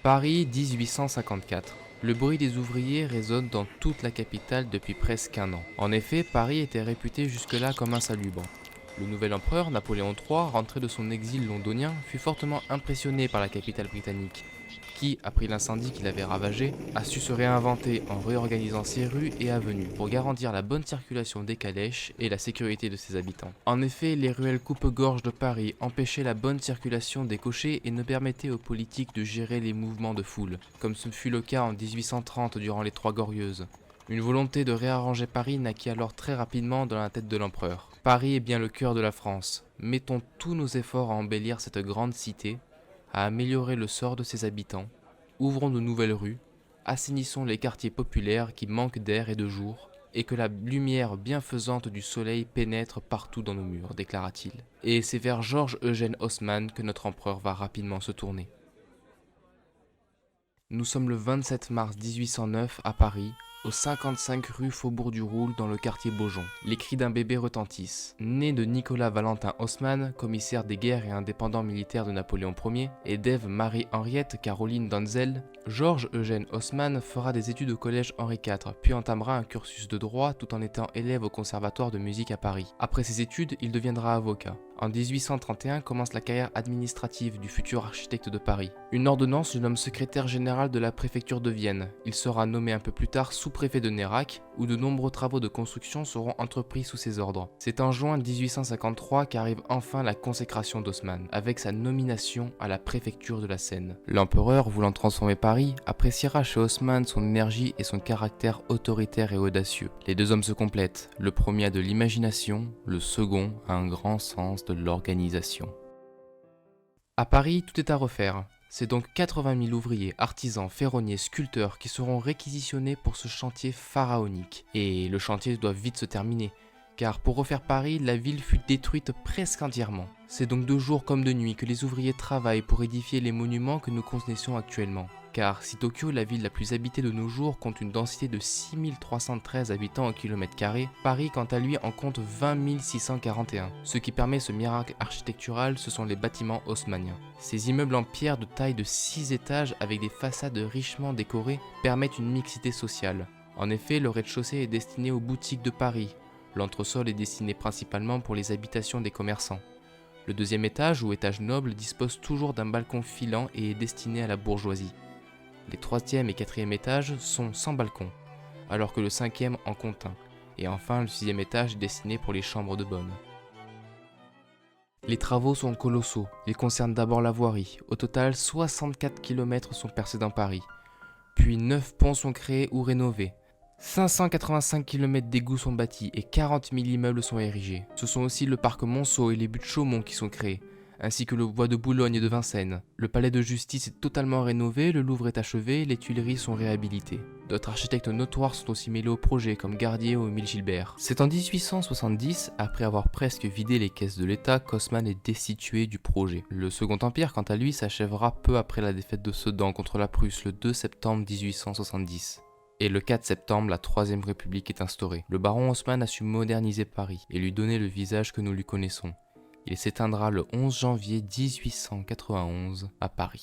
Paris 1854. Le bruit des ouvriers résonne dans toute la capitale depuis presque un an. En effet, Paris était réputé jusque-là comme insalubre. Le nouvel empereur, Napoléon III, rentré de son exil londonien, fut fortement impressionné par la capitale britannique, qui, après l'incendie qui l'avait ravagée, a su se réinventer en réorganisant ses rues et avenues pour garantir la bonne circulation des calèches et la sécurité de ses habitants. En effet, les ruelles coupe-gorge de Paris empêchaient la bonne circulation des cochers et ne permettaient aux politiques de gérer les mouvements de foule, comme ce fut le cas en 1830 durant les Trois Glorieuses. Une volonté de réarranger Paris naquit alors très rapidement dans la tête de l'empereur. Paris est bien le cœur de la France. Mettons tous nos efforts à embellir cette grande cité, à améliorer le sort de ses habitants, ouvrons de nouvelles rues, assainissons les quartiers populaires qui manquent d'air et de jour, et que la lumière bienfaisante du soleil pénètre partout dans nos murs, déclara-t-il. Et c'est vers Georges Eugène Haussmann que notre empereur va rapidement se tourner. Nous sommes le 27 mars 1809 à Paris, au 55 rue Faubourg du Roule dans le quartier Beaujon. Les cris d'un bébé retentissent. Né de Nicolas Valentin Haussmann, commissaire des guerres et indépendant militaire de Napoléon Ier, et d'Ève Marie-Henriette Caroline Danzel, Georges Eugène Haussmann fera des études au collège Henri IV, puis entamera un cursus de droit tout en étant élève au conservatoire de musique à Paris. Après ses études, il deviendra avocat. En 1831 commence la carrière administrative du futur architecte de Paris. Une ordonnance le nomme secrétaire général de la préfecture de Vienne. Il sera nommé un peu plus tard sous-préfet de Nérac, où de nombreux travaux de construction seront entrepris sous ses ordres. C'est en juin 1853 qu'arrive enfin la consécration d'Haussmann, avec sa nomination à la préfecture de la Seine. L'empereur, voulant transformer Paris, appréciera chez Haussmann son énergie et son caractère autoritaire et audacieux. Les deux hommes se complètent. Le premier a de l'imagination, le second a un grand sens de l'organisation. À Paris, tout est à refaire. C'est donc 80 000 ouvriers, artisans, ferronniers, sculpteurs qui seront réquisitionnés pour ce chantier pharaonique. Et le chantier doit vite se terminer, car pour refaire Paris, la ville fut détruite presque entièrement. C'est donc de jour comme de nuit que les ouvriers travaillent pour édifier les monuments que nous connaissons actuellement. Car si Tokyo, la ville la plus habitée de nos jours, compte une densité de 6313 habitants au kilomètre carré, Paris quant à lui en compte 20 641. Ce qui permet ce miracle architectural, ce sont les bâtiments haussmanniens. Ces immeubles en pierre de taille de 6 étages avec des façades richement décorées permettent une mixité sociale. En effet, le rez-de-chaussée est destiné aux boutiques de Paris. L'entresol est destiné principalement pour les habitations des commerçants. Le deuxième étage, ou étage noble, dispose toujours d'un balcon filant et est destiné à la bourgeoisie. Les troisième et quatrième étages sont sans balcon, alors que le cinquième en compte un. Et enfin, le sixième étage est destiné pour les chambres de bonne. Les travaux sont colossaux. Ils concernent d'abord la voirie. Au total, 64 km sont percés dans Paris. Puis 9 ponts sont créés ou rénovés. 585 km d'égouts sont bâtis et 40 000 immeubles sont érigés. Ce sont aussi le parc Monceau et les buttes Chaumont qui sont créés, ainsi que le bois de Boulogne et de Vincennes. Le palais de justice est totalement rénové, le Louvre est achevé, les Tuileries sont réhabilitées. D'autres architectes notoires sont aussi mêlés au projet, comme Gardier ou Émile Gilbert. C'est en 1870, après avoir presque vidé les caisses de l'État, qu'Haussmann est destitué du projet. Le Second Empire, quant à lui, s'achèvera peu après la défaite de Sedan contre la Prusse le 2 septembre 1870. Et le 4 septembre, la Troisième République est instaurée. Le baron Haussmann a su moderniser Paris et lui donner le visage que nous lui connaissons. Il s'éteindra le 11 janvier 1891 à Paris.